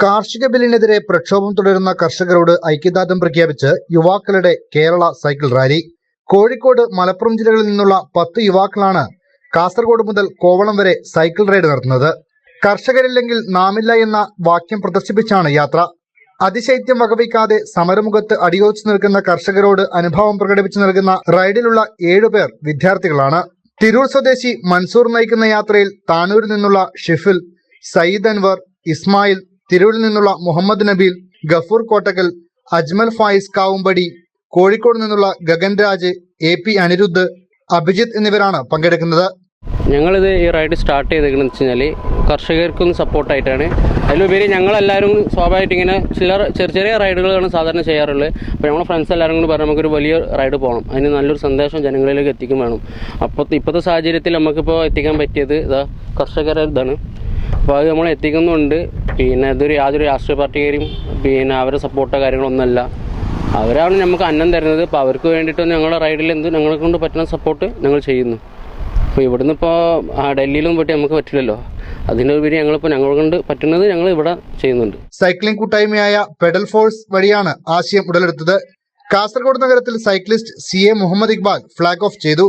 കാർഷിക ബില്ലിനെതിരെ പ്രക്ഷോഭം തുടരുന്ന കർഷകരോട് ഐക്യദാർഢ്യം പ്രഖ്യാപിച്ച് യുവാക്കളുടെ കേരള സൈക്കിൾ റാലി. കോഴിക്കോട്, മലപ്പുറം ജില്ലകളിൽ നിന്നുള്ള 10 യുവാക്കളാണ് കാസർഗോഡ് മുതൽ കോവളം വരെ സൈക്കിൾ റൈഡ് നടത്തുന്നത്. കർഷകരില്ലെങ്കിൽ നാമില്ല എന്ന വാക്യം പ്രദർശിപ്പിച്ചാണ് യാത്ര. അതിശൈത്യം വകവയ്ക്കാതെ സമരമുഖത്ത് അടിയോച്ചു നിൽക്കുന്ന കർഷകരോട് അനുഭാവം പ്രകടിപ്പിച്ചു നൽകുന്ന റൈഡിലുള്ള 7 പേർ വിദ്യാർത്ഥികളാണ്. തിരൂർ സ്വദേശി മൻസൂർ നയിക്കുന്ന യാത്രയിൽ താനൂരിൽ നിന്നുള്ള ഷിഫിൽ, സയ്യിദ് അൻവർ, ഇസ്മായിൽ, തിരൂരിൽ നിന്നുള്ള മുഹമ്മദ് നബീൽ, ഗഫൂർ കോട്ടക്കൽ, അജ്മൽ ഫായിസ് കാവുംപടി, കോഴിക്കോട് നിന്നുള്ള ഗഗൻ രാജ്, AP അനിരുദ്ധ്, അഭിജിത്ത് എന്നിവരാണ് പങ്കെടുക്കുന്നത്. ഞങ്ങളിത് ഈ റൈഡ് സ്റ്റാർട്ട് ചെയ്തേക്കെന്ന് വെച്ച് കഴിഞ്ഞാൽ കർഷകർക്കൊന്ന് സപ്പോർട്ടായിട്ടാണ്. അതിലുപരി ഞങ്ങളെല്ലാവരും സ്വാഭാവികമായിട്ട് ഇങ്ങനെ ചെറിയ റൈഡുകളാണ് സാധാരണ ചെയ്യാറുള്ളത്. അപ്പോൾ ഞങ്ങളുടെ ഫ്രണ്ട്സ് എല്ലാവരും കൂടി പറഞ്ഞാൽ നമുക്കൊരു വലിയ റൈഡ് പോകണം, അതിന് നല്ലൊരു സന്ദേശം ജനങ്ങളിലേക്ക് എത്തിക്കും വേണം. അപ്പോൾ ഇപ്പോഴത്തെ സാഹചര്യത്തിൽ നമുക്കിപ്പോൾ എത്തിക്കാൻ പറ്റിയത് കർഷകരുടെ ഇതാണ്. അപ്പോൾ അത് നമ്മൾ എത്തിക്കുന്നുണ്ട്. പിന്നെ ഇതൊരു യാതൊരു രാഷ്ട്രീയ പാർട്ടിക്കാരും അവരുടെ സപ്പോർട്ടോ കാര്യങ്ങളൊന്നുമല്ല. അവരാണ് നമുക്ക് അന്നം തരുന്നത്. അപ്പോൾ അവർക്ക് വേണ്ടിയിട്ട് ഞങ്ങളുടെ റൈഡിൽ ഞങ്ങളെ കൊണ്ട് പറ്റുന്ന സപ്പോർട്ട് ഞങ്ങൾ ചെയ്യുന്നു. അപ്പോൾ ഇവിടുന്ന് ഇപ്പോൾ ഡൽഹിയിലൊന്നും പോയിട്ട് നമുക്ക് പറ്റില്ലല്ലോ. അതിൻ്റെ ഉപരി ഞങ്ങളിപ്പോൾ ഞങ്ങളെ കൊണ്ട് പറ്റുന്നത് ഞങ്ങൾ ഇവിടെ ചെയ്യുന്നുണ്ട്. സൈക്ലിംഗ് കൂട്ടായ്മയായ പെഡൽ ഫോഴ്സ് വഴിയാണ് ആശയം ഉടലെടുത്തത്. കാസർഗോഡ് നഗരത്തിൽ cyclist CA Muhammad Iqbal flag off ചെയ്തു.